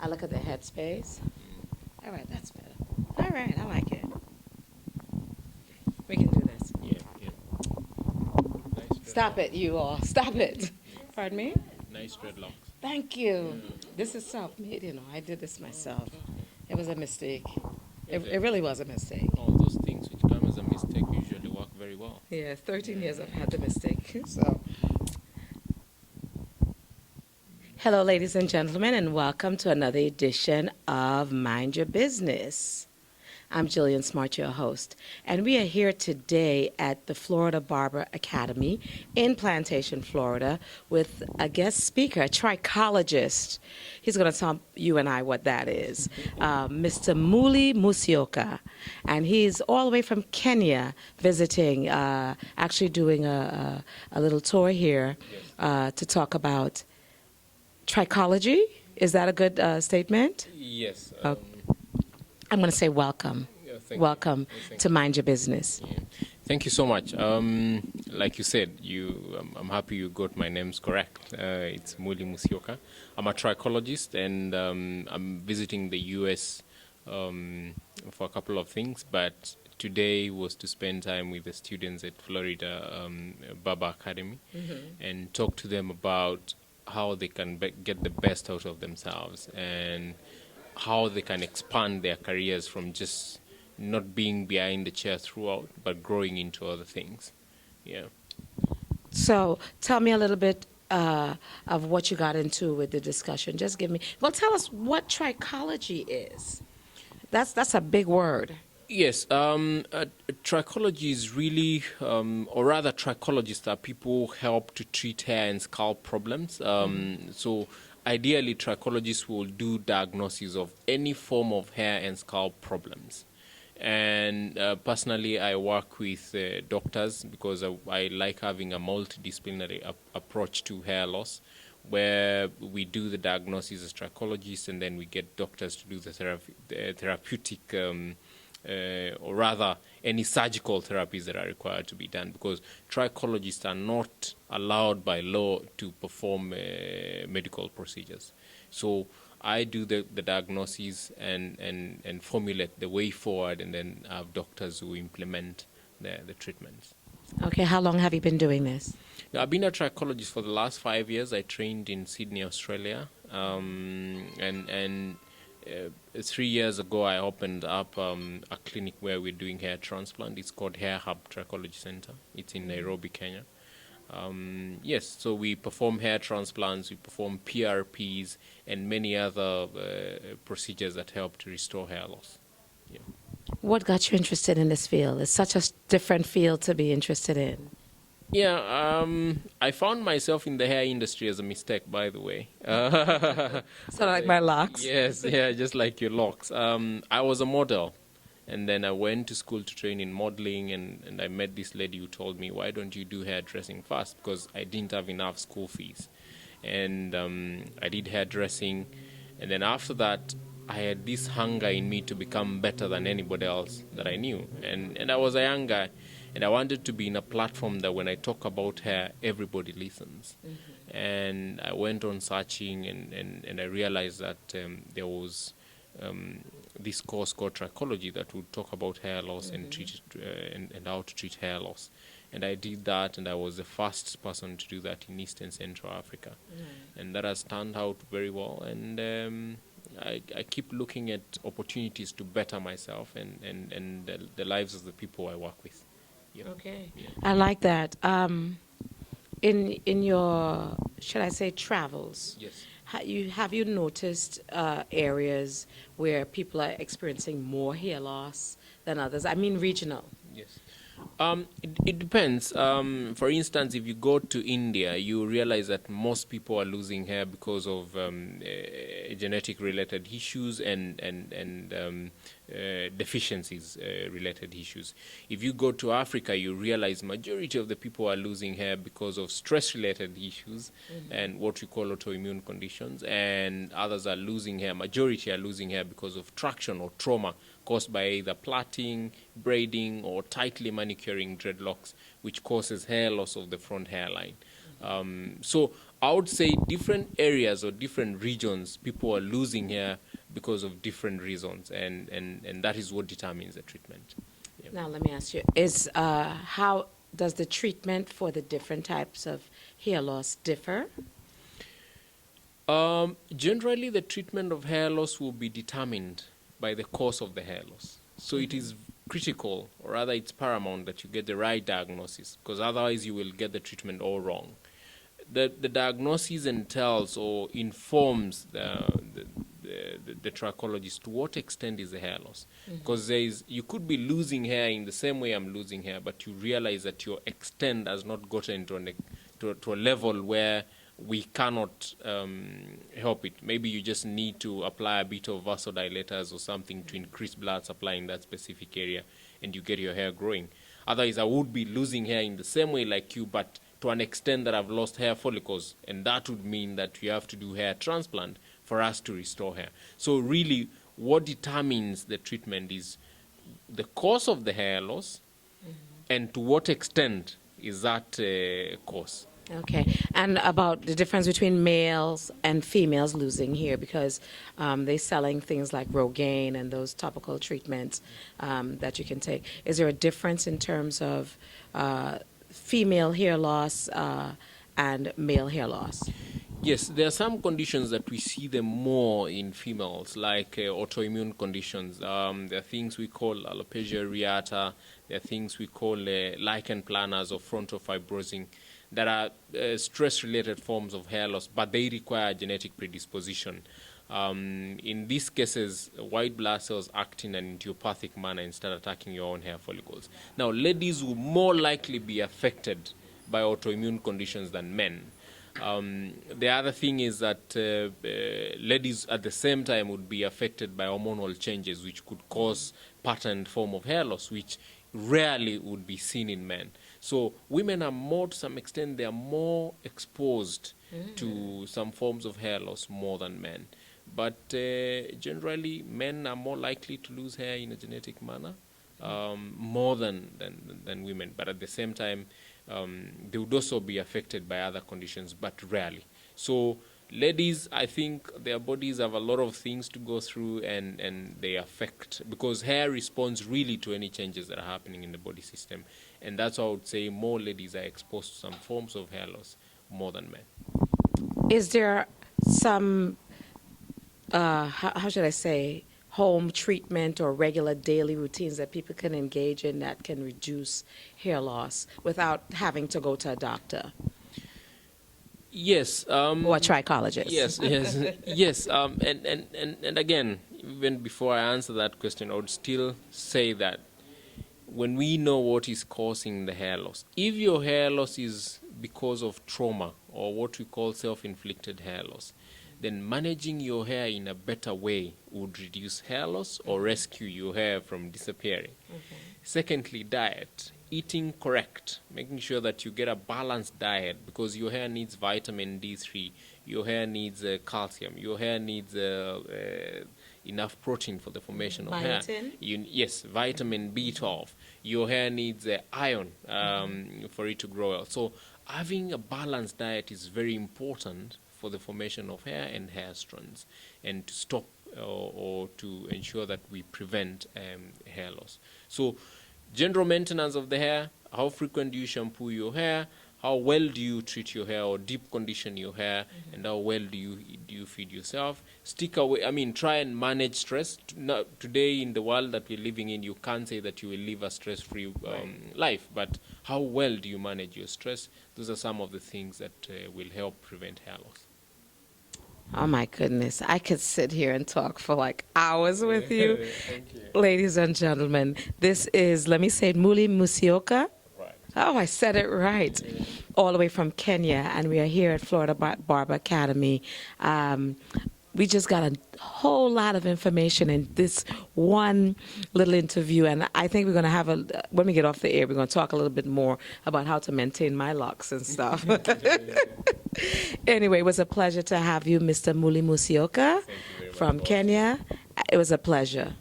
I look at the headspace. All right, that's better. All right, I like it. We can do this. Yeah, yeah. Nice Stop dreadlocks. it, you all. Stop it. Pardon me? Nice dreadlocks. Thank you. This is self-made, I did this myself. It was a mistake. It really was a mistake. All those things which come as a mistake usually work very well. Yeah, 13 years I've had the mistake. So, hello, ladies and gentlemen, and welcome to another edition of Mind Your Business. I'm Jillian Smart, your host, and we are here today at the Florida Barber Academy in Plantation, Florida, with a guest speaker, a trichologist. He's going to tell you and I what that is, Mr. Muli Musyoka, and he's all the way from Kenya visiting, actually doing a little tour here to talk about trichology. Is that a good statement? Yes. Okay. I'm going to say welcome. Yeah, Welcome to Mind Your Business. Yeah. Thank you so much. Like you said, I'm happy you got my names correct. It's Muli Musyoka. I'm a trichologist, and I'm visiting the U.S. For a couple of things, but today was to spend time with the students at Florida Barber Academy and talk to them about how they can get the best out of themselves and how they can expand their careers from just not being behind the chair throughout, but growing into other things. Yeah. So tell me a little bit of what you got into with the discussion. Just give me, well, tell us what trichology is. That's a big word. Yes, trichology is really, or rather, trichologists are people who help to treat hair and scalp problems. So ideally, trichologists will do diagnosis of any form of hair and scalp problems. And personally, I work with doctors because I like having a multidisciplinary approach to hair loss, where we do the diagnosis as trichologists, and then we get doctors to do the therapeutic, or rather, any surgical therapies that are required to be done, because trichologists are not allowed by law to perform medical procedures. So I do the diagnosis and formulate the way forward, and then have doctors who implement the treatments. Okay, how long have you been doing this? Now, I've been a trichologist for the last 5 years. I trained in Sydney, Australia, and 3 years ago I opened up a clinic where we're doing hair transplant. It's called Hair Hub Trichology Center. It's in Nairobi, Kenya. Yes, so we perform hair transplants, we perform PRPs, and many other procedures that help to restore hair loss. Yeah. What got you interested in this field? It's such a different field to be interested in. Yeah, I found myself in the hair industry as a mistake, by the way. So like my locks? Yes, yeah, just like your locks. I was a model, and then I went to school to train in modeling, and I met this lady who told me, why don't you do hairdressing first? Because I didn't have enough school fees. And I did hairdressing, and then after that, I had this hunger in me to become better than anybody else that I knew. And I was a young guy, and I wanted to be in a platform that when I talk about hair, everybody listens. And I went on searching, and I realized that there was this course called trichology that would talk about hair loss and treat it, and how to treat hair loss. And I did that, and I was the first person to do that in East and Central Africa. And that has turned out very well. And I keep looking at opportunities to better myself and the lives of the people I work with. Yeah. Okay. Yeah. I like that. In your, should I say, travels, Yes. have you noticed areas where people are experiencing more hair loss than others? I mean regional. Yes. It depends. For instance, if you go to India, you realize that most people are losing hair because of genetic related issues and deficiencies related issues. If you go to Africa, you realize majority of the people are losing hair because of stress related issues and what we call autoimmune conditions, and others are losing hair, majority are losing hair because of traction or trauma caused by either plaiting, braiding, or tightly manicuring dreadlocks, which causes hair loss of the front hairline. So I would say different areas or different regions, people are losing hair because of different reasons, and that is what determines the treatment. Yeah. Now, let me ask you, how does the treatment for the different types of hair loss differ? Generally, the treatment of hair loss will be determined by the cause of the hair loss. So it is critical, or rather it's paramount, that you get the right diagnosis, because otherwise you will get the treatment all wrong. The diagnosis entails or informs the trichologist to what extent is the hair loss. Because you could be losing hair in the same way I'm losing hair, but you realize that your extent has not gotten to a level where we cannot help it. Maybe you just need to apply a bit of vasodilators or something to increase blood supply in that specific area, and you get your hair growing. Otherwise, I would be losing hair in the same way like you, but to an extent that I've lost hair follicles, and that would mean that you have to do hair transplant for us to restore hair. So really, what determines the treatment is the cause of the hair loss, and to what extent is that cause. Okay, and about the difference between males and females losing hair, because they're selling things like Rogaine and those topical treatments that you can take. Is there a difference in terms of female hair loss and male hair loss? Yes, there are some conditions that we see them more in females, like autoimmune conditions. There are things we call alopecia areata. There are things we call lichen planus or frontofibrosing, that are stress-related forms of hair loss, but they require genetic predisposition. In these cases, white blood cells act in an idiopathic manner and start attacking your own hair follicles. Now, ladies will more likely be affected by autoimmune conditions than men. The other thing is that ladies at the same time would be affected by hormonal changes, which could cause patterned form of hair loss, which rarely would be seen in men. So women are more, to some extent, they are more exposed to some forms of hair loss more than men. But generally, men are more likely to lose hair in a genetic manner, more than women. But at the same time, they would also be affected by other conditions, but rarely. So ladies, I think their bodies have a lot of things to go through, and they affect, because hair responds really to any changes that are happening in the body system. And that's why I would say more ladies are exposed to some forms of hair loss more than men. Is there some, how should I say, home treatment or regular daily routines that people can engage in that can reduce hair loss without having to go to a doctor? Yes. Or a trichologist? Yes. And again, even before I answer that question, I would still say that when we know what is causing the hair loss, if your hair loss is because of trauma or what we call self-inflicted hair loss, then managing your hair in a better way would reduce hair loss or rescue your hair from disappearing. Secondly, diet. Eating correct, making sure that you get a balanced diet, because your hair needs vitamin D3, your hair needs calcium, your hair needs enough protein for the formation of hair. Yes, vitamin B12. Your hair needs iron for it to grow well. So having a balanced diet is very important for the formation of hair and hair strands, and to stop or to ensure that we prevent hair loss. So general maintenance of the hair: how frequent do you shampoo your hair, how well do you treat your hair or deep condition your hair, and how well do you feed yourself. Stick away, try and manage stress. Today, in the world that we're living in, you can't say that you will live a stress-free life, but how well do you manage your stress? Those are some of the things that will help prevent hair loss. Oh my goodness, I could sit here and talk for like hours with you. Thank you. Ladies and gentlemen, this is, let me say it, Muli Musyoka. Right. Oh, I said it right. All the way from Kenya, and we are here at Florida Barber Academy. We just got a whole lot of information in this one little interview, and I think we're going to have when we get off the air, we're going to talk a little bit more about how to maintain my locks and stuff. Anyway, it was a pleasure to have you, Mr. Muli Musyoka from Kenya. It was a pleasure.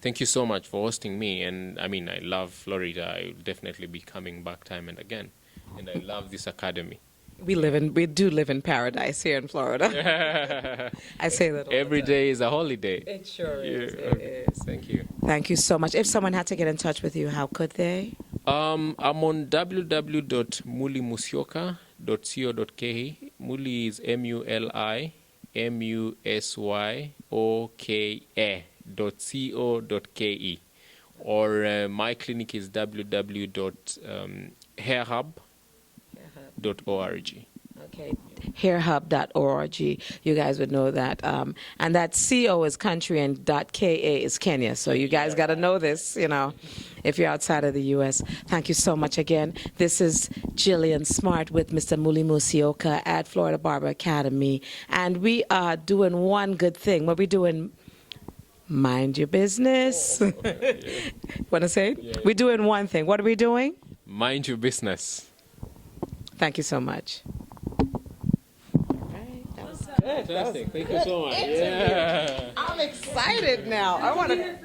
Thank you so much for hosting me, and I love Florida. I'll definitely be coming back time and again, and I love this academy. We do live in paradise here in Florida. I say that all Every the time. day is a holiday. It sure Yeah, is. It okay. is. Thank you. Thank you so much. If someone had to get in touch with you, how could they? I'm on www.mulimusyoka.co.ke. Muli is MuliMusyoka.co.ke. Or my clinic is www.hairhub.org. Okay, hairhub.org. You guys would know that. And that CO is country and .ka is Kenya. So you guys got to know this, if you're outside of the U.S. Thank you so much again. This is Jillian Smart with Mr. Muli Musyoka at Florida Barber Academy. And we are doing one good thing. What we doing? Mind your business. Oh, yeah. Want to say it? Yeah. We're doing one thing. What are we doing? Mind your business. Thank you so much. Fantastic. Thank you so much. Yeah. I'm excited now. I want to.